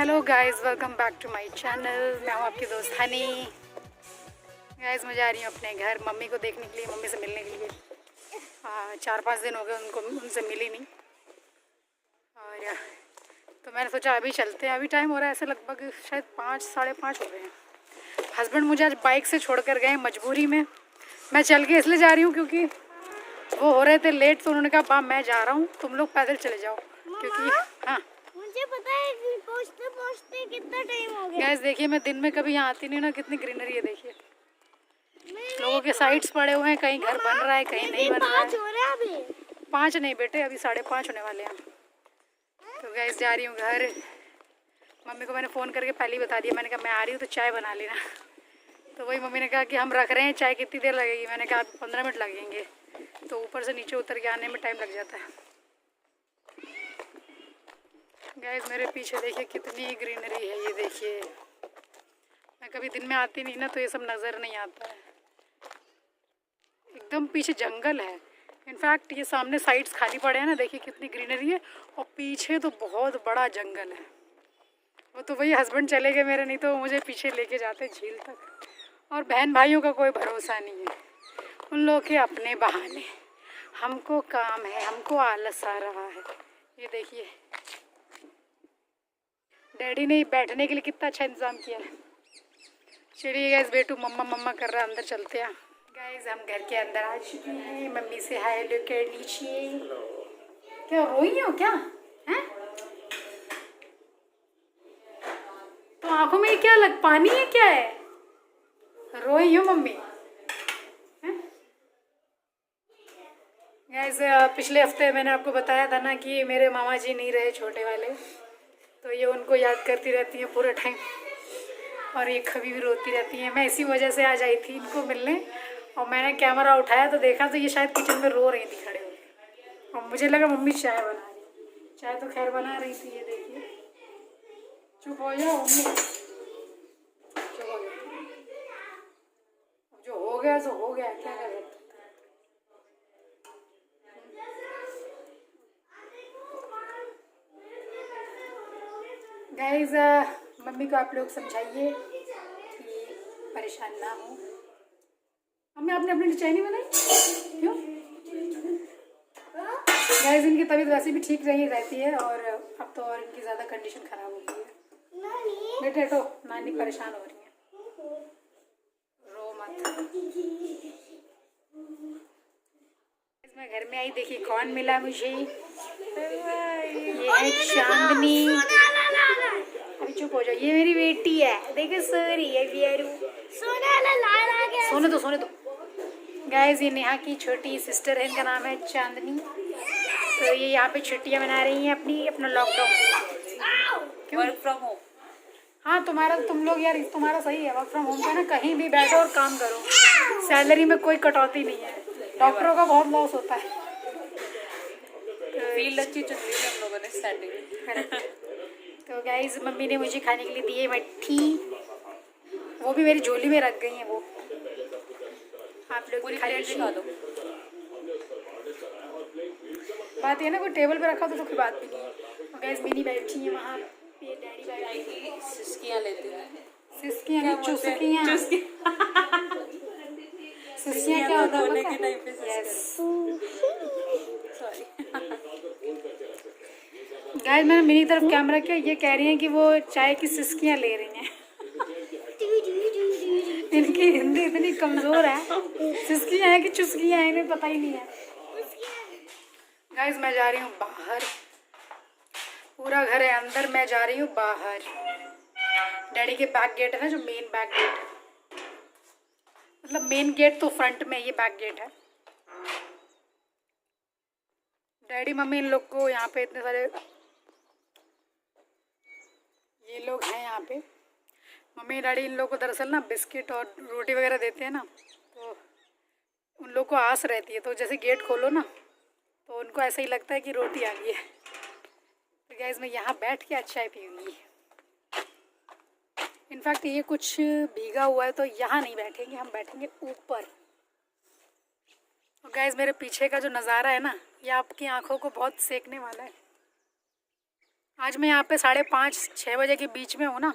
Hello guys, welcome back to my channel. मैं हूँ आपकी दोस्त हनी। गाइस मैं जा रही हूँ अपने घर मम्मी को देखने के लिए, मम्मी से मिलने के लिए। 4-5 दिन हो गए उनसे मिली नहीं। और तो मैंने सोचा अभी चलते हैं। अभी टाइम हो रहा है ऐसे लगभग शायद 5-5:30 हो गए हैं। हस्बैंड मुझे आज बाइक से छोड़ कर गए मजबूरी में। मैं चल के इसलिए जा रही हूँ क्योंकि वो हो रहे थे लेट, तो उन्होंने कहा मैं जा रहा हूँ, तुम लोग पैदल चले जाओ। क्योंकि हाँ मुझे पता है कि पहुंचते पहुंचते कितना टाइम हो गया। गैस देखिए, मैं दिन में कभी यहाँ आती नहीं ना, कितनी ग्रीनरी है देखिए। लोगों के साइड्स पड़े हुए हैं, कहीं घर बन रहा है कहीं नहीं बन रहा है। 5 हो रहा है अभी। 5 नहीं बेटे, अभी 5:30 होने वाले हैं। तो गैस जा रही हूँ घर। मम्मी को मैंने फ़ोन करके पहले ही बता दिया, मैंने कहा मैं आ रही हूँ तो चाय बना लेना। तो वही मम्मी ने कहा कि हम रख रहे हैं, चाय कितनी देर लगेगी। मैंने कहा 15 मिनट लगेंगे। तो ऊपर से नीचे उतर के आने में टाइम लग जाता है। गैस मेरे पीछे देखिए कितनी ग्रीनरी है, ये देखिए। मैं कभी दिन में आती नहीं ना, तो ये सब नज़र नहीं आता है। एकदम पीछे जंगल है। इनफैक्ट ये सामने साइड्स खाली पड़े हैं ना, देखिए कितनी ग्रीनरी है। और पीछे तो बहुत बड़ा जंगल है। वो तो वही हस्बैंड चले गए मेरे, नहीं तो मुझे पीछे लेके जाते झील तक। और बहन भाइयों का कोई भरोसा नहीं है, उन लोगों के अपने बहाने। हमको काम है, हमको आलस आ रहा है। ये देखिए डैडी ने बैठने के लिए कितना अच्छा इंतज़ाम किया है। चलिए गैस, बेटू मम्मा मम्मा कर रहा है, अंदर चलते हैं। गाइस हम घर के अंदर आ चुके हैं। मम्मी से हाय हेलो कर लीजिए। क्या रोई हो क्या हैं? तो आंखों में क्या पानी है क्या है? रोई हो मम्मी? गाइस पिछले हफ्ते मैंने आपको बताया था ना कि मेरे मामा जी नहीं रहे, छोटे वाले। तो ये उनको याद करती रहती है पूरे टाइम, और ये कभी भी रोती रहती है। मैं इसी वजह से आज आई थी इनको मिलने, और मैंने कैमरा उठाया तो देखा तो ये शायद किचन में रो रही थी खड़े होकर। और मुझे लगा मम्मी चाय बना रही। चाय तो खैर बना रही थी, ये देखिए। चुप हो जाओ मम्मी, चुप हो जाओ। जो हो गया सो हो गया, क्या कर सकते। गाइस मम्मी को आप लोग समझाइए कि परेशान ना हो। मम्मी आपने अपने लिए चाय नहीं बनाई क्यों? गाइस इनकी तबीयत वैसे भी ठीक नहीं रहती है, और अब तो और इनकी ज़्यादा कंडीशन ख़राब हो गई है। बेटे तो नानी परेशान हो रही है, रो मत। मैं घर में आई, देखिए कौन मिला मुझे। ये है चांदनी। अभी चुप हो जाओ, ये मेरी बेटी है, देखो सो रही है बियारू। सोने दो। गाइस ये नेहा की छोटी सिस्टर है, इनका नाम है चांदनी। तो ये यहाँ पे छुट्टियाँ मना रही हैं अपना लॉकडाउन। Work from home. हाँ तुम लोग यार, तुम्हारा सही है वर्क फ्रॉम होम का ना, कहीं भी बैठो और काम करो, सैलरी में कोई कटौती नहीं है। डॉक्टरों का बहुत लॉस होता है। फील्ड अच्छी चल रही है हम लोगों ने स्टार्टिंग में। तो गाइस मम्मी ने मुझे खाने के लिए दी है मट्ठी, वो भी मेरी झोली में रख गई है। वो आप लोग पूरी खा प्लेट लीजिए। दिखा दो। बात ये ना, कोई टेबल पे रखा तो कोई बात भी नहीं है। और गैस मिनी बैठी है वहाँ पे, डैडी बैठी। सिस्कियाँ लेती हैं। सिस्कियाँ नहीं, चुस्कियाँ। सिस्कियाँ क्या होता रोने के है? टाइम पे यस सॉरी। गाइस मैंने मेरी तरफ कैमरा किया, ये कह रही हैं कि वो चाय की सिस्कियाँ ले रही हैं। इनकी हिंदी इतनी कमज़ोर है, सिस्कियाँ हैं कि चुस्कियाँ हैं इन्हें पता ही नहीं है। गाइस मैं जा रही हूँ बाहर, पूरा घर है अंदर, मैं जा रही हूँ बाहर। डैडी के बैक गेट है ना, जो मेन बैक गेट, मतलब मेन गेट तो फ्रंट में, ये बैक गेट है। डैडी मम्मी इन लोग को यहाँ पे इतने सारे ये लोग हैं यहाँ पे। मम्मी डैडी इन लोग को दरअसल ना बिस्किट और रोटी वगैरह देते हैं ना, तो उन लोग को आस रहती है। तो जैसे गेट खोलो ना, तो उनको ऐसा ही लगता है कि रोटी आ गई है। तो गाइस मैं यहाँ बैठ के चाय पीऊँगी। इनफैक्ट ये कुछ भीगा हुआ है, तो यहाँ नहीं बैठेंगे, हम बैठेंगे ऊपर। और गाइस मेरे पीछे का जो नज़ारा है ना, ये आपकी आंखों को बहुत सेकने वाला है। आज मैं यहाँ पे 5:30-6 बजे के बीच में हूँ ना,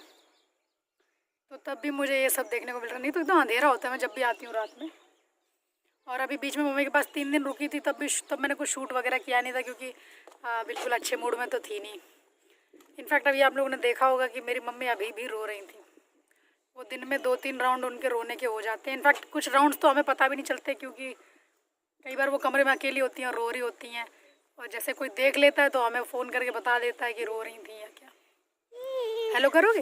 तो तब भी मुझे ये सब देखने को मिल रहा, नहीं तो एकदम अंधेरा होता है मैं जब भी आती हूँ रात में। और अभी बीच में मम्मी के पास 3 दिन रुकी थी, तब मैंने कुछ शूट वगैरह किया नहीं था, क्योंकि बिल्कुल अच्छे मूड में तो थी नहीं। इनफैक्ट अभी आप लोगों ने देखा होगा कि मेरी मम्मी अभी भी रो रही थी। वो दिन में 2-3 राउंड उनके रोने के हो जाते हैं। इनफैक्ट कुछ राउंड्स तो हमें पता भी नहीं चलते, क्योंकि कई बार वो कमरे में अकेली होती हैं और रो रही होती हैं, और जैसे कोई देख लेता है तो हमें फ़ोन करके बता देता है कि रो रही थी या क्या। हेलो करोगे?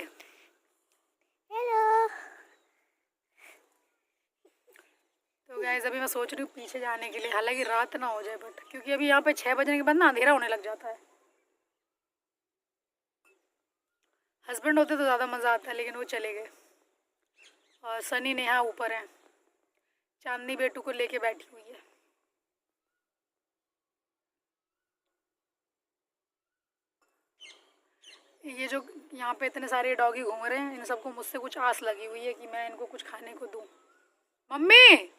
हेलो। तो गाइस अभी मैं सोच रही हूँ पीछे जाने के लिए, हालांकि रात ना हो जाए, बट क्योंकि अभी यहाँ पे 6 बजने के बाद ना अंधेरा होने लग जाता है। हस्बैंड होते तो ज़्यादा मज़ा आता है, लेकिन वो चले गए। और सनी नेहा ऊपर है, चांदनी बेटू को लेके बैठी हुई है। ये जो यहाँ पे इतने सारे डॉगी घूम रहे हैं, इन सबको मुझसे कुछ आस लगी हुई है कि मैं इनको कुछ खाने को दूँ। मम्मी,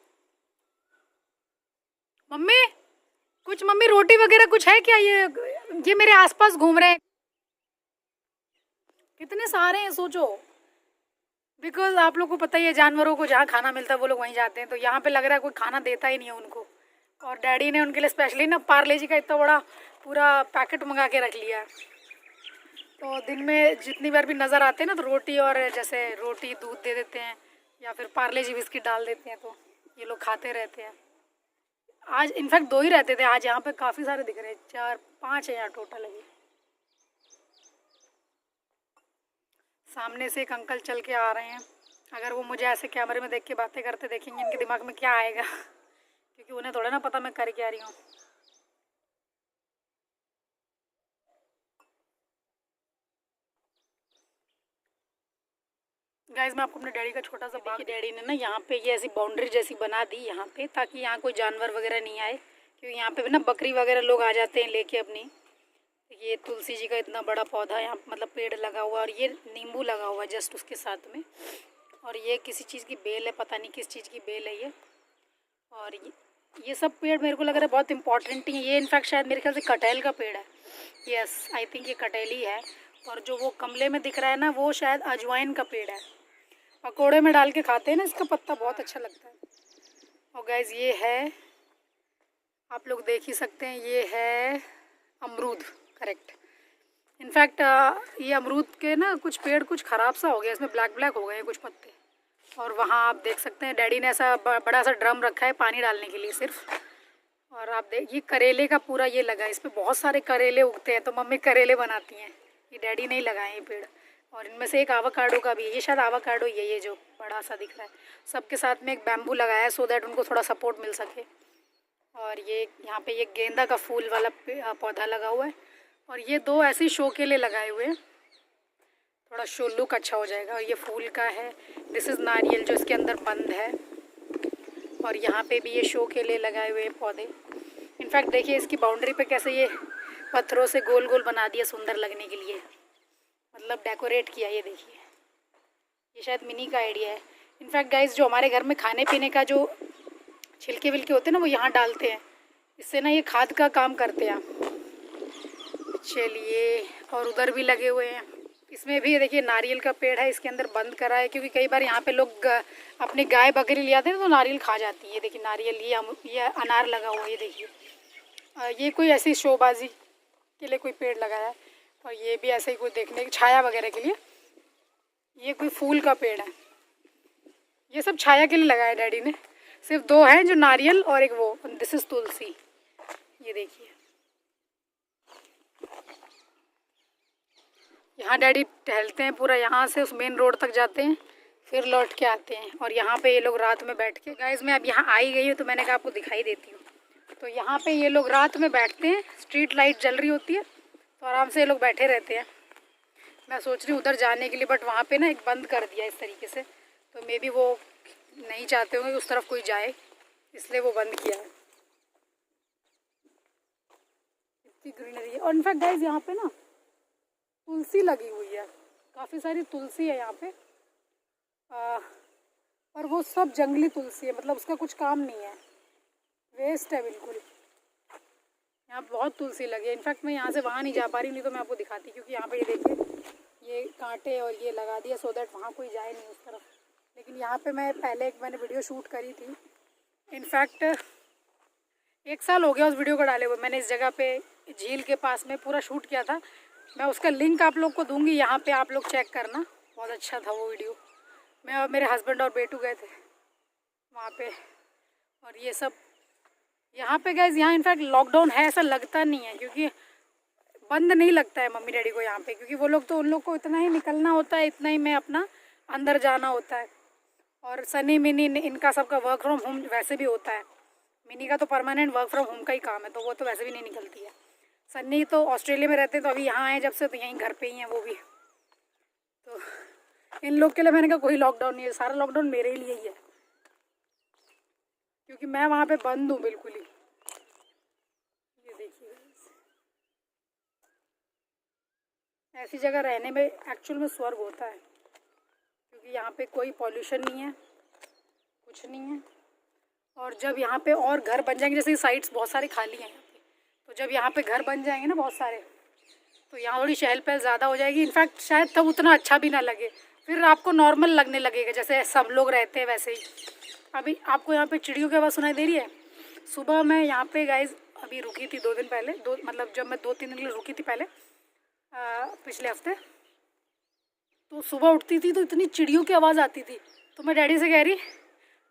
मम्मी कुछ, मम्मी रोटी वगैरह कुछ है क्या? ये मेरे आसपास घूम रहे हैं, कितने सारे हैं सोचो। बिकॉज आप लोग को पता ही है, जानवरों को जहाँ खाना मिलता है वो लोग वहीं जाते हैं, तो यहाँ पे लग रहा है कोई खाना देता ही नहीं है उनको। और डैडी ने उनके लिए स्पेशली ना पार्ले जी का इतना बड़ा पूरा पैकेट मंगा के रख लिया है। तो दिन में जितनी बार भी नज़र आते हैं ना, तो रोटी, और जैसे रोटी दूध दे देते हैं या फिर पार्ले जी बिस्किट डाल देते हैं, तो ये लोग खाते रहते हैं। आज इनफैक्ट 2 ही रहते थे, आज यहाँ पे काफ़ी सारे दिख रहे हैं, 4-5 है यहाँ टोटल अभी। सामने से एक अंकल चल के आ रहे हैं। अगर वो मुझे ऐसे कैमरे में देख के बातें करते देखेंगे, इनके दिमाग में क्या आएगा क्योंकि उन्हें थोड़ा ना पता मैं कर क्या रही हूँ। गाइस मैं आपको अपने डैडी का छोटा सा बाकी, डैडी ने ना यहाँ पे ये ऐसी बाउंड्री जैसी बना दी यहाँ पे, ताकि यहाँ कोई जानवर वगैरह नहीं आए, क्योंकि यहाँ पे ना बकरी वगैरह लोग आ जाते हैं लेके अपनी। ये तुलसी जी का इतना बड़ा पौधा यहाँ मतलब पेड़ लगा हुआ, और ये नींबू लगा हुआ है जस्ट उसके साथ में, और ये किसी चीज़ की बेल है, पता नहीं किस चीज़ की बेल है ये। और ये सब पेड़ मेरे को लग रहा है बहुत इंपॉर्टेंट ही है। ये इनफैक्ट शायद मेरे ख्याल से कटहल का पेड़ है, यस आई थिंक ये कटहल ही है। और जो वो गमले में दिख रहा है ना, वो शायद अजवाइन का पेड़ है, पकोड़े में डाल के खाते हैं ना, इसका पत्ता बहुत अच्छा लगता है। और गाइज ये है, आप लोग देख ही सकते हैं, ये है अमरूद, करेक्ट। इनफैक्ट ये अमरूद के ना कुछ पेड़ कुछ ख़राब सा हो गया, इसमें ब्लैक ब्लैक हो गए कुछ पत्ते। और वहाँ आप देख सकते हैं डैडी ने ऐसा बड़ा सा ड्रम रखा है पानी डालने के लिए सिर्फ। और आप देख, ये करेले का पूरा ये लगा है, इस पर बहुत सारे करेले उगते हैं, तो मम्मी करेले बनाती हैं। ये डैडी नहीं लगाए ये पेड़। और इनमें से एक आवाकाडो का भी है, ये शायद आवाकाडो ही है, ये जो बड़ा सा दिख रहा है। सबके साथ में एक बैम्बू लगाया है, सो दैट उनको थोड़ा सपोर्ट मिल सके। और ये यहाँ पे ये गेंदा का फूल वाला पौधा लगा हुआ है। और ये 2 ऐसे शो के लिए लगाए हुए हैं, थोड़ा शो लुक अच्छा हो जाएगा। और ये फूल का है, दिस इज़ नारियल जो इसके अंदर बंद है। और यहाँ पे भी ये शो के लिए लगाए हुए पौधे। इनफैक्ट देखिए इसकी बाउंड्री पे कैसे ये पत्थरों से गोल गोल बना दिया सुंदर लगने के लिए, मतलब डेकोरेट किया। ये देखिए, ये शायद मिनी का आइडिया है। इनफैक्ट गाइस जो हमारे घर में खाने पीने का जो छिलके विलके होते हैं ना, वो यहाँ डालते हैं, इससे ना ये खाद का काम करते हैं। चलिए, और उधर भी लगे हुए हैं, इसमें भी देखिए नारियल का पेड़ है, इसके अंदर बंद करा है, क्योंकि कई बार यहाँ पे लोग अपनी गाय बकरी ले आते हैं तो नारियल खा जाती है। ये देखिए नारियल, ये अनार लगा हुआ है, ये देखिए। ये कोई ऐसी शोबाजी के लिए कोई पेड़ लगाया है। और ये भी ऐसे ही कोई देखने की छाया वगैरह के लिए। ये कोई फूल का पेड़ है, ये सब छाया के लिए लगाया डैडी ने। सिर्फ 2 हैं जो नारियल, और एक वो, दिस इज़ तुलसी। ये देखिए, यहाँ डैडी टहलते हैं पूरा, यहाँ से उस मेन रोड तक जाते हैं, फिर लौट के आते हैं। और यहाँ पे ये लोग रात में बैठ के, गाइस मैं अब यहाँ आई गई हूँ तो मैंने कहा आपको दिखाई देती हूँ। तो यहाँ पे ये लोग रात में बैठते हैं, स्ट्रीट लाइट जल रही होती है, तो आराम से ये लोग बैठे रहते हैं। मैं सोच रही हूँ उधर जाने के लिए, बट वहाँ पे ना एक बंद कर दिया इस तरीके से, तो मे बी वो नहीं चाहते होंगे कि उस तरफ कोई जाए, इसलिए वो बंद किया है। इतनी ग्रीनरी है। और इनफैक्ट गाइस यहाँ पे ना तुलसी लगी हुई है, काफ़ी सारी तुलसी है यहाँ पे, और वो सब जंगली तुलसी है, मतलब उसका कुछ काम नहीं है, वेस्ट है बिल्कुल। यहाँ बहुत तुलसी लगी है। इनफैक्ट मैं यहाँ से वहाँ नहीं जा पा रही, नहीं तो मैं आपको दिखाती, क्योंकि यहाँ पे ये देखिए ये कांटे और ये लगा दिया सो दैट वहाँ कोई जाए नहीं उस तरफ। लेकिन यहाँ पे मैंने वीडियो शूट करी थी। इनफैक्ट 1 साल हो गया उस वीडियो को डाले हुए। मैंने इस जगह पे झील के पास में पूरा शूट किया था। मैं उसका लिंक आप लोग को दूंगी, यहाँ पे आप लोग चेक करना। बहुत अच्छा था वो वीडियो। मैं और मेरे हस्बैंड और बेटू गए थे वहाँ पे। और ये सब यहाँ पे गाइस, यहाँ इनफैक्ट लॉकडाउन है ऐसा लगता नहीं है, क्योंकि बंद नहीं लगता है मम्मी डैडी को यहाँ पे, क्योंकि वो लोग तो उन लोग को इतना ही निकलना होता है, इतना ही में अपना अंदर जाना होता है। और सनी मिनी इनका सबका वर्क फ्रॉम होम वैसे भी होता है। मिनी का तो परमानेंट वर्क फ्रॉम होम का ही काम है, तो वो तो वैसे भी नहीं निकलती है। सन्नी तो ऑस्ट्रेलिया में रहते हैं, तो अभी यहाँ आए जब से, तो यहीं घर पे ही हैं वो भी। तो इन लोग के लिए मैंने कहा कोई लॉकडाउन नहीं है, सारा लॉकडाउन मेरे लिए ही है, क्योंकि मैं वहाँ पे बंद हूँ बिल्कुल ही। ये देखिए ऐसी जगह रहने में एक्चुअल में स्वर्ग होता है, क्योंकि यहाँ पे कोई पॉल्यूशन नहीं है, कुछ नहीं है। और जब यहाँ पे और घर बन जाएंगे, जैसे साइट्स बहुत सारी खाली हैं यहाँ पे, तो जब यहाँ पे घर बन जाएंगे ना बहुत सारे, तो यहाँ थोड़ी चहल पहल ज़्यादा हो जाएगी। इनफैक्ट शायद तब उतना अच्छा भी ना लगे, फिर आपको नॉर्मल लगने लगेगा जैसे सब लोग रहते हैं वैसे ही। अभी आपको यहाँ पे चिड़ियों की आवाज़ सुनाई दे रही है। सुबह मैं यहाँ पे गाइज अभी रुकी थी 2 दिन पहले, मतलब जब मैं 2-3 दिन के लिए रुकी थी पहले, पिछले हफ्ते। तो सुबह उठती थी तो इतनी चिड़ियों की आवाज़ आती थी। तो मैं डैडी से कह रही,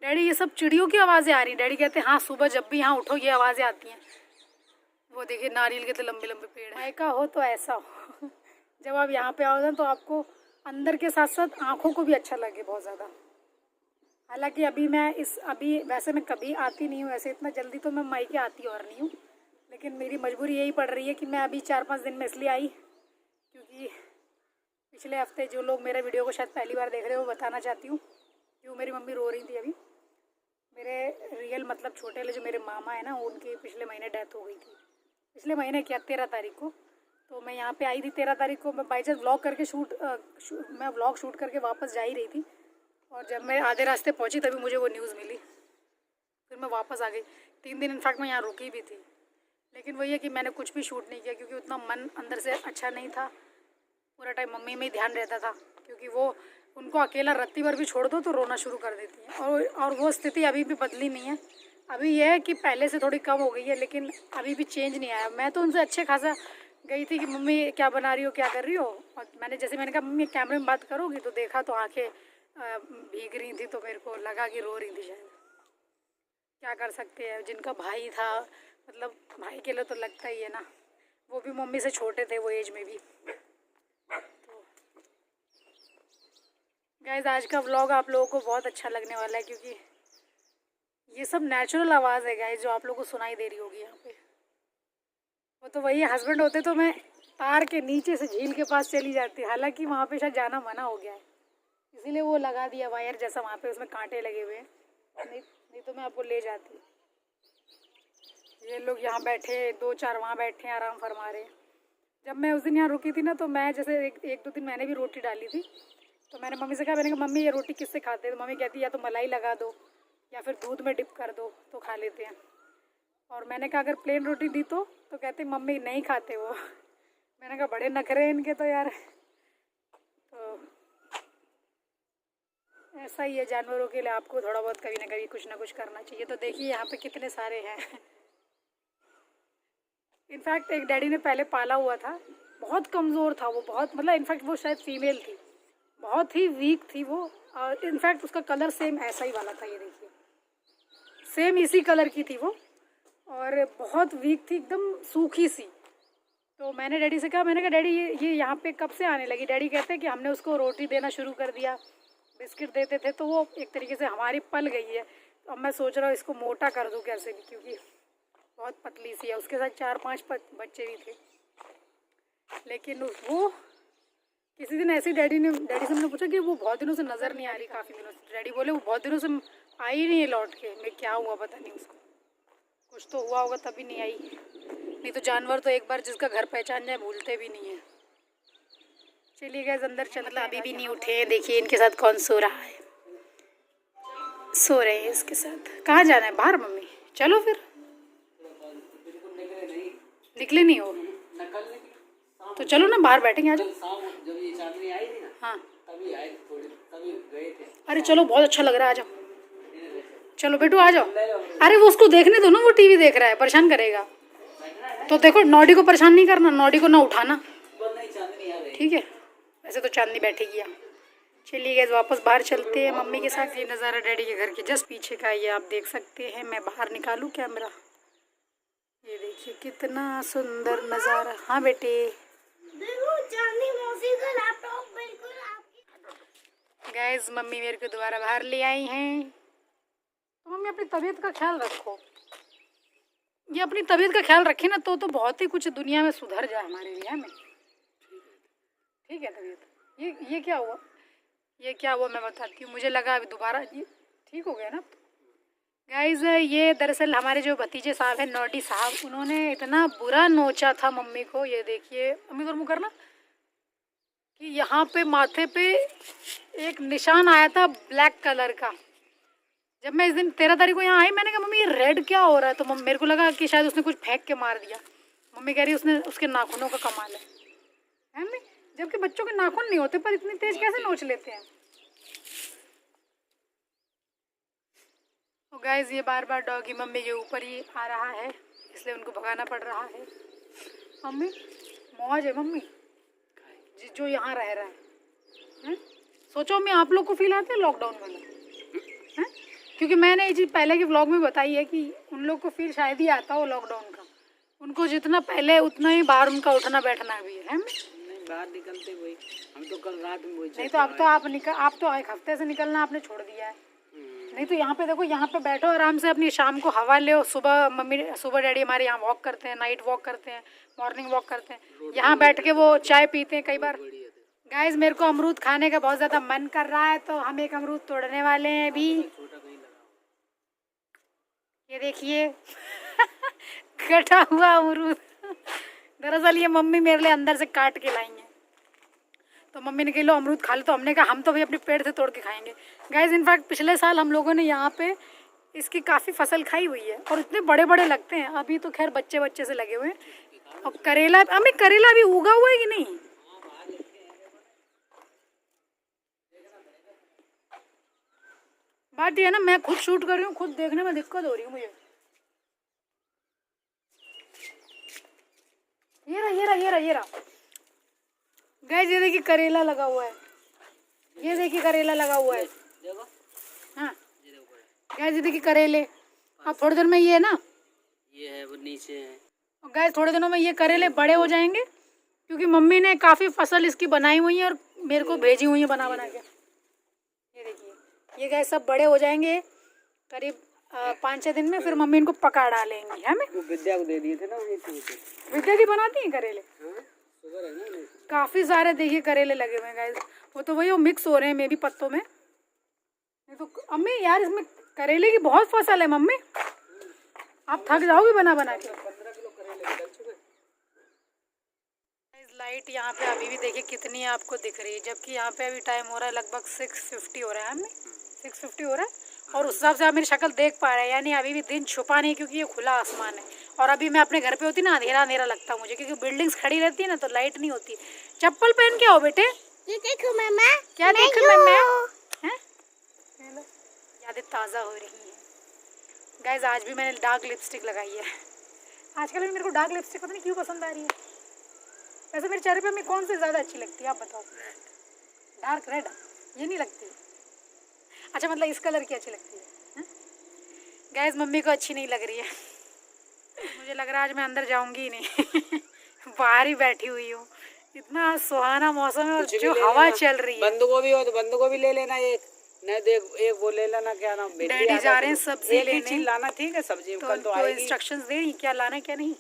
डैडी ये सब चिड़ियों की आवाज़ें आ रही। डैडी कहते हाँ सुबह जब भी यहाँ उठो ये आवाज़ें आती हैं। वो देखिए नारियल के तो लंबे लंबे पेड़ हैं। मायका हो तो ऐसा हो जब आप यहाँ पे आओगे तो आपको अंदर के साथ साथ आँखों को भी अच्छा लगे बहुत ज़्यादा। हालांकि अभी वैसे मैं कभी आती नहीं हूँ, ऐसे इतना जल्दी तो मैं मायके आती और नहीं हूँ, लेकिन मेरी मजबूरी यही पड़ रही है कि मैं अभी 4-5 दिन में इसलिए आई, क्योंकि पिछले हफ्ते जो लोग मेरे वीडियो को शायद पहली बार देख रहे हो वो बताना चाहती हूँ क्यों मेरी मम्मी रो रही थी। अभी मेरे रियल मतलब छोटे वाले जो मेरे मामा है ना, उनकी पिछले महीने डेथ हो गई थी। पिछले महीने क्या 13 तारीख को। तो मैं यहाँ पे आई थी 13 तारीख को। मैं बाई चांस व्लॉग करके मैं व्लॉग शूट करके वापस जा ही रही थी, और जब मैं आधे रास्ते पहुँची तभी मुझे वो न्यूज़ मिली। फिर मैं वापस आ गई। 3 दिन इनफैक्ट मैं यहाँ रुकी भी थी, लेकिन वही है कि मैंने कुछ भी शूट नहीं किया, क्योंकि उतना मन अंदर से अच्छा नहीं था। पूरा टाइम मम्मी में ही ध्यान रहता था, क्योंकि वो उनको अकेला रत्ती भर भी छोड़ दो तो रोना शुरू कर देती हैं। और वो स्थिति अभी भी बदली नहीं है। अभी यह है कि पहले से थोड़ी कम हो गई है, लेकिन अभी भी चेंज नहीं आया। मैं तो उनसे अच्छे खासा गई थी कि मम्मी क्या बना रही हो, क्या कर रही हो। और मैंने कहा मम्मी कैमरे में बात करोगी, तो देखा तो आंखें भीग रही थी, तो मेरे को लगा कि रो रही थी शायद। क्या कर सकते हैं, जिनका भाई था, मतलब भाई के लिए तो लगता ही है ना। वो भी मम्मी से छोटे थे वो एज में भी। तो गाइस आज का व्लॉग आप लोगों को बहुत अच्छा लगने वाला है, क्योंकि ये सब नेचुरल आवाज़ है गाइस जो आप लोगों को सुनाई दे रही होगी यहाँ पे। वो तो वही हस्बैंड होते तो मैं तार के नीचे से झील के पास चली जाती। हालांकि वहाँ पे शायद जाना मना हो गया है, इसीलिए वो लगा दिया वायर जैसा वहाँ पे, उसमें कांटे लगे हुए हैं। नहीं तो मैं आपको ले जाती। ये लोग यहाँ बैठे, 2-4 वहाँ बैठे हैं आराम फरमा रहे। जब मैं उस दिन यहाँ रुकी थी ना, तो मैं जैसे एक 2 दिन मैंने भी रोटी डाली थी, तो मैंने मम्मी से कहा, मैंने कहा मम्मी ये रोटी किससे खाते हैं। तो मम्मी कहती या तो मलाई लगा दो या फिर दूध में डिप कर दो तो खा लेते हैं। और मैंने कहा अगर प्लेन रोटी दी तो कहते मम्मी नहीं खाते वो। मैंने कहा बड़े नखरे इनके तो यार। तो ऐसा ही है जानवरों के लिए, आपको थोड़ा बहुत कभी ना कभी कुछ ना कुछ करना चाहिए। तो देखिए यहाँ पे कितने सारे हैं। इनफैक्ट एक डैडी ने पहले पाला हुआ था, बहुत कमज़ोर था वो, बहुत मतलब इनफैक्ट वो शायद फीमेल थी, बहुत ही वीक थी वो। और इनफैक्ट उसका कलर सेम ऐसा ही वाला था, ये देखिए सेम इसी कलर की थी वो, और बहुत वीक थी, एकदम सूखी सी। तो मैंने डैडी से कहा, मैंने कहा डैडी ये यहाँ पे कब से आने लगी। डैडी कहते हैं कि हमने उसको रोटी देना शुरू कर दिया, बिस्किट देते थे, तो वो एक तरीके से हमारी पल गई है। तो अब मैं सोच रहा हूँ इसको मोटा कर दूँ कैसे भी, क्योंकि बहुत पतली सी है। उसके साथ 4-5 बच्चे भी थे, लेकिन वो किसी दिन ऐसे डैडी से हमने पूछा कि वो बहुत दिनों से नज़र नहीं आ रही, काफ़ी दिनों से। डैडी बोले वो बहुत दिनों से आई नहीं है लौट के। मैं क्या हुआ पता नहीं, उसको कुछ तो हुआ होगा तभी नहीं आई। नहीं तो जानवर तो एक बार जिसका घर पहचान जाए भूलते भी नहीं है। चलिए गाइस अंदर चल, मतलब अभी भी नहीं उठे हैं। देखिए इनके साथ कौन सो रहा है, सो रहे हैं इसके साथ। कहाँ जाना है? बाहर मम्मी, चलो फिर। निकले नहीं हो तो चलो ना बाहर बैठेंगे आज। जब ये चांदनी आई थी ना, हाँ तभी आए थोड़ी, तभी गए थे। अरे चलो बहुत अच्छा लग रहा है, आ जाओ। चलो बेटू आ जाओ। अरे वो उसको देखने दो ना, वो टीवी देख रहा है, परेशान करेगा। तो देखो नौडी को परेशान नहीं करना, नौडी को ना उठाना, ठीक है। वैसे तो चांदनी बैठेगी यहाँ। चलिए गाइस वापस बाहर चलते हैं मम्मी के साथ। ये नज़ारा डैडी के घर के जस्ट पीछे का ये आप देख सकते हैं। मैं बाहर निकालूं कैमरा, ये देखिए कितना सुंदर नज़ारा। हाँ बेटे देखो चांदनी मौसी का लैपटॉप बिल्कुल आपकी। गाइस मम्मी मेरे को दोबारा बाहर ले आई हैं। तो मम्मी अपनी तबीयत का ख्याल रखो, ये अपनी तबीयत का ख्याल रखे ना तो बहुत ही कुछ दुनिया में सुधर जाए हमारे लिए, है में ठीक है तबीयत। ये क्या हुआ, ये क्या हुआ मैं बताती हूँ। मुझे लगा अभी दोबारा ये ठीक हो गया ना। गाइस ये दरअसल हमारे जो भतीजे साहब हैं नौडी साहब, उन्होंने इतना बुरा नोचा था मम्मी को। ये देखिए मम्मी को मुँह करना कि यहाँ पे माथे पे एक निशान आया था ब्लैक कलर का। जब मैं इस दिन 13 तारीख को यहाँ आई, मैंने कहा मम्मी ये रेड क्या हो रहा है, तो मेरे को लगा कि शायद उसने कुछ फेंक के मार दिया। मम्मी कह रही उसने उसके नाखूनों का कमाल है मम्मी, जबकि बच्चों के नाखून नहीं होते पर इतनी तेज कैसे नोच लेते हैं। तो गाइस ये बार बार डॉगी मम्मी के ऊपर ही आ रहा है, इसलिए उनको भगाना पड़ रहा है। मम्मी मौज है मम्मी जो यहाँ रह रहा है। सोचो मम्मी आप लोग को फील आता है लॉकडाउन वाला है, क्योंकि मैंने ये चीज़ पहले के व्लॉग में बताई है कि उन लोग को फील शायद ही आता हो लॉकडाउन का। उनको जितना पहले उतना ही बाहर उनका उठना बैठना भी है। नहीं बाहर निकलते वही, हम तो कल रात में वही। नहीं तो अब तो आप तो एक हफ्ते से निकलना आपने छोड़ दिया है। नहीं तो यहाँ पे देखो, यहाँ पे बैठो आराम से अपनी शाम को हवा ले। सुबह डैडी हमारे यहाँ वॉक करते हैं, नाइट वॉक करते हैं, मॉर्निंग वॉक करते हैं, यहाँ बैठ के वो चाय पीते हैं कई बार। गाइस मेरे को अमरूद खाने का बहुत ज़्यादा मन कर रहा है, तो हम एक अमरूद तोड़ने वाले हैं अभी। ये देखिए कटा हुआ अमरूद। दरअसल ये मम्मी मेरे लिए अंदर से काट के लाई है, तो मम्मी ने कहा लो अमरूद खा लो, तो हमने कहा हम तो भाई अपने पेड़ से तोड़ के खाएंगे। गाइस इनफैक्ट पिछले साल हम लोगों ने यहाँ पे इसकी काफ़ी फसल खाई हुई है और इतने बड़े बड़े लगते हैं। अभी तो खैर बच्चे बच्चे से लगे हुए हैं। और करेला, अम्मी करेला भी उगा हुआ है कि नहीं? बात ये है ना, मैं खुद शूट कर रही हूँ, खुद देखने में दिक्कत हो रही है मुझे। ये रहा गाइस, ये देखिए करेला लगा हुआ है, ये देखिए करेला लगा हुआ है। हाँ गाइस ये देखिए करेले। अब थोड़ी देर में ये है ना, ये है वो नीचे है। गाइस थोड़े दिनों में ये करेले बड़े हो जाएंगे, क्योंकि मम्मी ने काफ़ी फसल इसकी बनाई हुई है और मेरे को भेजी हुई है बना के। ये देखिए ये गाइस सब बड़े हो जाएंगे करीब 5-6 दिन में, फिर मम्मी इनको पका डालेंगी। है मैं वो विद्या को दे दिए थे ना, विद्या की बनाती हैं करेले। काफ़ी सारे देखिए करेले लगे हुए हैं गाइस, वो मिक्स हो रहे हैं मे भी पत्तों में। नहीं तो अम्मी यार इसमें करेले की बहुत फसल है मम्मी, आप थक जाओगे बना के। 15 किलो करेले निकल चुके। लाइट यहाँ पे अभी भी देखिए कितनी आपको दिख रही है, जबकि यहाँ पे अभी टाइम हो रहा है लगभग 6:50 हो रहा है। हमें 6:50 हो रहा है और उस हिसाब से आप मेरी शक्ल देख पा रहे हैं, यानी अभी भी दिन छुपा नहीं, क्योंकि ये खुला आसमान है। और अभी मैं अपने घर पे होती ना अंधेरा अंधेरा लगता मुझे, क्योंकि बिल्डिंग्स खड़ी रहती है ना तो लाइट नहीं होती। चप्पल पहन के आओ बेटे। ये देखो मम्मा, क्या देखो मम्मा, यादें ताज़ा हो रही हैं। गाइस आज भी मैंने डार्क लिपस्टिक लगाई है। आजकल भी मेरे को डार्क लिपस्टिक पता नहीं क्यों पसंद आ रही है। वैसे मेरे चेहरे पे हमें कौन सी ज़्यादा अच्छी लगती है आप बताओ? डार्क रेड ये नहीं लगती? अच्छा मतलब इस कलर की अच्छी लगती है। गाइस मम्मी को अच्छी नहीं लग रही है, मुझे लग रहा है आज मैं अंदर जाऊंगी ही नहीं। बाहर ही बैठी हुई हूँ, इतना सुहाना मौसम है और जो हवा चल रही है। बंदगोभी हो तो बंदगोभी ले लेना, एक नहीं देख एक वो ले लेना, क्या नाम, डैडी जा रहे हैं सब्जी लेने लाना। ठीक है सब्जी तो कल तो आएगी। इंस्ट्रक्शंस दे रही क्या लाना है क्या नहीं।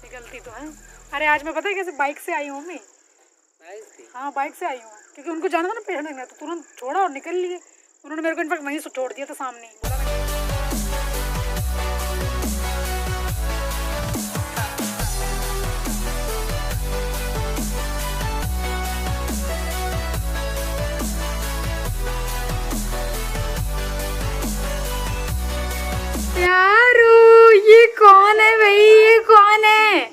निकलती तो है। अरे आज मैं पता है कैसे बाइक से आई हूँ मम्मी। हाँ बाइक से आई हूँ, क्योंकि उनको जाना था ना पेड़ लगना, तो तुरंत छोड़ा और निकल लिए। उन्होंने मेरे को इनफैक्ट वहीं से छोड़ दिया था सामने ही। प्यारू, ये कौन है भाई? ये कौन है?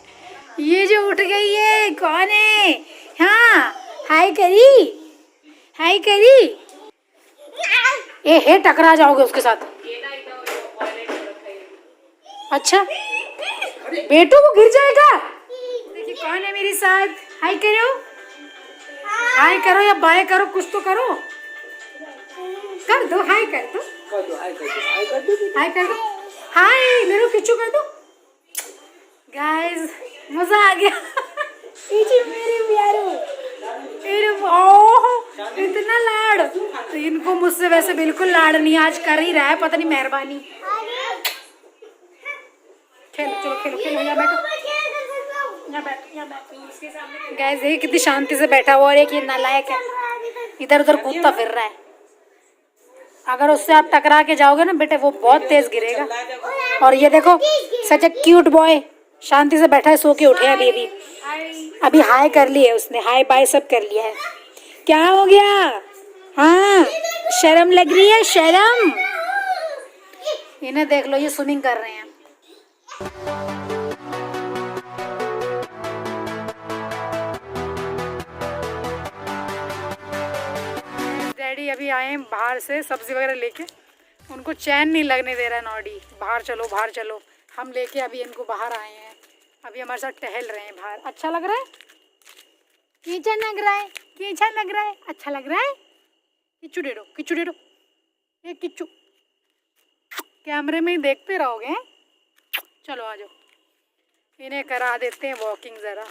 ये जो उठ गई है कौन है? हाँ, हाय करी, हाय करी। हे टकरा जाओगे उसके साथ। अच्छा बेटू वो गिर जाएगा। देखिए कौन है मेरे साथ। हाय करो, हाय करो या बाय करो, कुछ तो करो। कर दो, हाय कर दो, हाय कर दो, हाय मेरे किच्चू कर दो। गाइस मजा आ गया। मेरे प्यारो, इतना लाड़। तो इनको मुझसे वैसे बिल्कुल लाड़ नहीं, आज कर ही रहा है, पता नहीं मेहरबानी। खेलो चलो, खेलो खेलो, यहाँ बैठो, यहाँ बैठो, यहाँ बैठो। गाइस देखिए कितनी शांति से बैठा हुआ, और एक ये नालायक है इधर उधर कूदता फिर रहा है। अगर उससे आप टकरा के जाओगे ना बेटे, वो बहुत तेज गिरेगा। और ये देखो सच ए क्यूट बॉय, शांति से बैठा है, सो के उठे अभी अभी अभी हाय कर ली है उसने, हाय बाय सब कर लिया है। क्या हो गया? हाँ शर्म लग रही है, शर्म। इन्हें देख लो, ये स्विमिंग कर रहे हैं। डैडी अभी आए हैं बाहर से सब्जी वगैरह लेके, उनको चैन नहीं लगने दे रहा है नॉडी, बाहर चलो बाहर चलो। हम लेके अभी इनको बाहर आए हैं, अभी हमारे साथ टहल रहे हैं बाहर। अच्छा लग रहा है? कीचड़ लग रहा है, कीचड़ लग रहा है, अच्छा लग रहा है। किच्चू दे दो, किच्चू दे दो, ये किच्चू कैमरे में ही देखते रहोगे हैं? चलो आ जाओ, इन्हें करा देते हैं वॉकिंग ज़रा।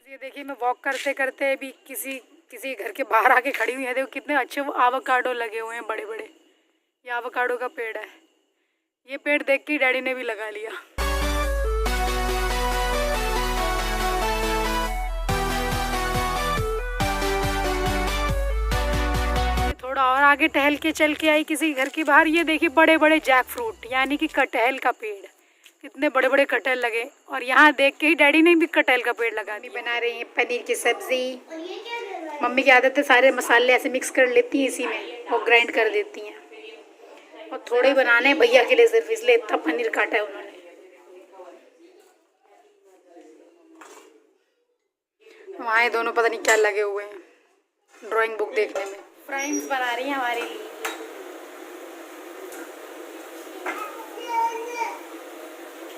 ये देखिए मैं वॉक करते करते भी किसी घर के बाहर आके खड़ी हुई है। देखो कितने अच्छे वो आवाकाडो लगे हुए हैं, बड़े बड़े। ये आवाकाडो का पेड़ है। ये पेड़ देख के डैडी ने भी लगा लिया। थोड़ा और आगे टहल के चल के आई किसी घर के बाहर। ये देखिए बड़े बड़े जैक फ्रूट यानी कि कटहल का पेड़, इतने बड़े बड़े कटहल लगे। और यहाँ देख के ही डैडी ने भी कटहल का पेड़ लगा दिया। बना रही हैं पनीर की सब्जी। मम्मी की आदत है सारे मसाले ऐसे मिक्स कर लेती हैं इसी में और ग्राइंड कर देती हैं। और थोड़े बनाने हैं भैया के लिए सिर्फ, इसलिए इतना पनीर काटा है उन्होंने। वहाँ दोनों पता नहीं क्या लगे हुए हैं ड्राइंग बुक देखने में। फ्राइंग्स बना रही हैं हमारे लिए।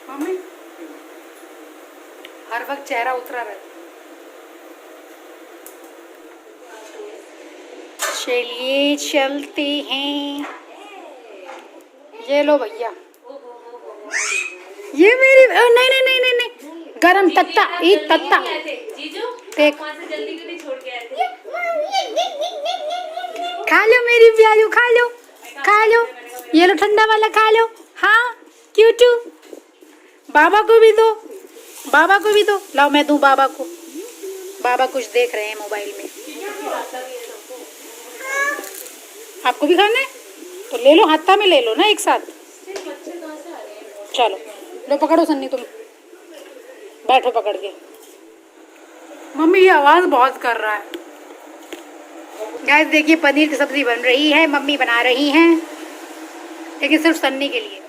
मम्मी हर वक्त चेहरा उतरा रहता। चलिए चलते हैं। ये लो भैया, ये मेरी नहीं नहीं नहीं नहीं नहीं गरम तत्ता, ईद तत्ता देख। खा लो मेरी प्याजू, खा लो खा लो, ये लो ठंडा वाला खा लो। हाँ क्यूटू, बाबा को भी दो, बाबा को भी दो। लाओ मैं दूं बाबा को, बाबा कुछ देख रहे हैं मोबाइल में। आपको भी खाना है तो ले लो, हाथा में ले लो ना एक साथ। चलो लो पकड़ो सन्नी, तुम बैठो पकड़ के। मम्मी ये आवाज़ बहुत कर रहा है। गाइस देखिए पनीर की सब्जी बन रही है, मम्मी बना रही हैं, लेकिन सिर्फ सन्नी के लिए।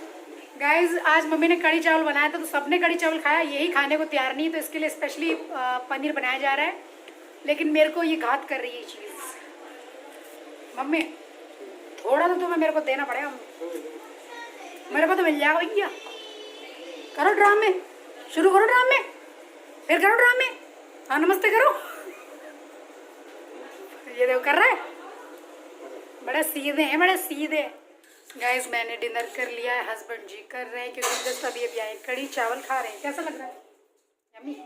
गाइस आज मम्मी ने कढ़ी चावल बनाया था तो सबने कढ़ी चावल खाया, यही खाने को तैयार नहीं है तो इसके लिए स्पेशली पनीर बनाया जा रहा है। लेकिन मेरे को ये घात कर रही है चीज़। मम्मी थोड़ा तो तुम्हें मेरे को देना पड़ेगा, मेरे को तो मिल जाएगा भैया। करो ड्रामे, शुरू करो ड्रामे, फिर करो ड्रामे। हाँ नमस्ते करो। ये देखो कर रहा है, बड़े सीधे हैं, बड़े सीधे। गाइस मैंने डिनर कर लिया है, हस्बैंड जी कर रहे हैं क्योंकि जस्ट अभी अभी आए। कढ़ी चावल खा रहे हैं, कैसा लग रहा है? यम्मी,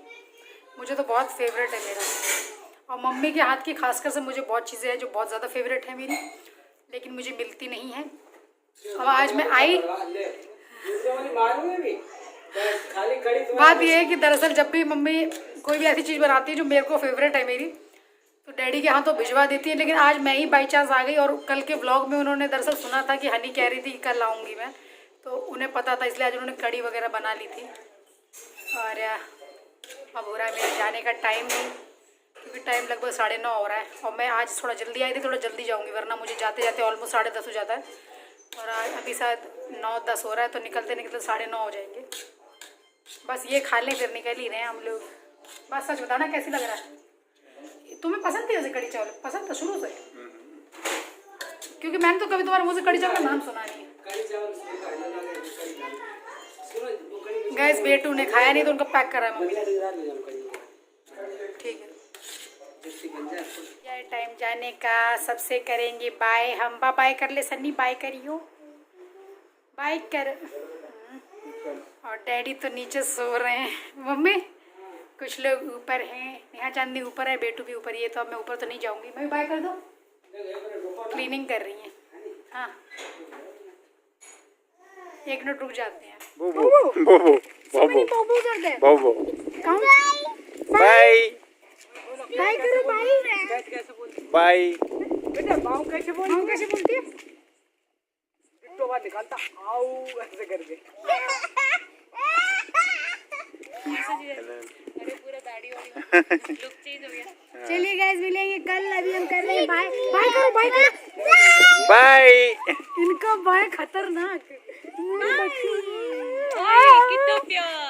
मुझे तो बहुत फेवरेट है मेरा। और मम्मी के हाथ की खासकर से मुझे बहुत चीज़ें हैं जो बहुत ज़्यादा फेवरेट है मेरी, लेकिन मुझे मिलती नहीं है। अब आज मैं आई, बात यह है कि दरअसल जब भी मम्मी कोई भी ऐसी चीज़ बनाती है जो मेरे को फेवरेट है मेरी, तो डैडी के यहाँ तो भिजवा देती है। लेकिन आज मैं ही बाई चांस आ गई और कल के व्लॉग में उन्होंने दरअसल सुना था कि हनी कह रही थी कल आऊँगी मैं, तो उन्हें पता था इसलिए आज उन्होंने कढ़ी वगैरह बना ली थी। और अब हो रहा है मेरे जाने का टाइम, क्योंकि टाइम लगभग 9:30 हो रहा है और मैं आज थोड़ा जल्दी आई थी, थोड़ा जल्दी जाऊँगी वरना मुझे जाते जाते ऑलमोस्ट 10:30 हो जाता है। और आज अभी शायद 9-10 हो रहा है, तो निकलते निकलते 9:30 हो जाएंगे। बस ये खा लें फिर निकल ही रहे हैं हम लोग। बस सच बताओ ना कैसी लग रहा है? तुम्हें पसंद थी वैसे कढ़ी चावल? पसंद था शुरू से? क्योंकि मैंने तो कभी तुम्हारे मुँह से कढ़ी चावल का नाम सुना नहीं है। गैस बेटू ने खाया नहीं तो उनको पैक करा है मम्मी ने। ठीक है, यार टाइम जाने का, सबसे करेंगे बाय हम। बाय कर ले सन्नी, बाय करियो, बाय कर। और डैडी तो नीचे सो रहे हैं। मम्मी कुछ लोग ऊपर हैं, नेहा चांदनी ऊपर है, बेटू भी ऊपर ही है, तो अब मैं ऊपर तो नहीं जाऊंगी। मैं भी बाय कर दूँ? क्लीनिंग कर रही हैं। हाँ 1 मिनट रुक जाते हैं। बोबो बोबो बोबो बोबो कर दे। बोबो कौन? बाय बाय करो, बाय। कैसे बोलती बाय। बेटा? बाऊ कैसे बोलती? माँ कैसे बोलती है? बिट्टो बाहर निकालता आओ ऐसे करके। अरे पूरा दाढ़ी वाड़ी लुक चेंज हो गया। चलिए गाइस मिलेंगे कल। अभी हम कर रहे हैं बाय। बाय करो, बाय करो। बाय। इनका बाय खतरनाक। कितना प्यार।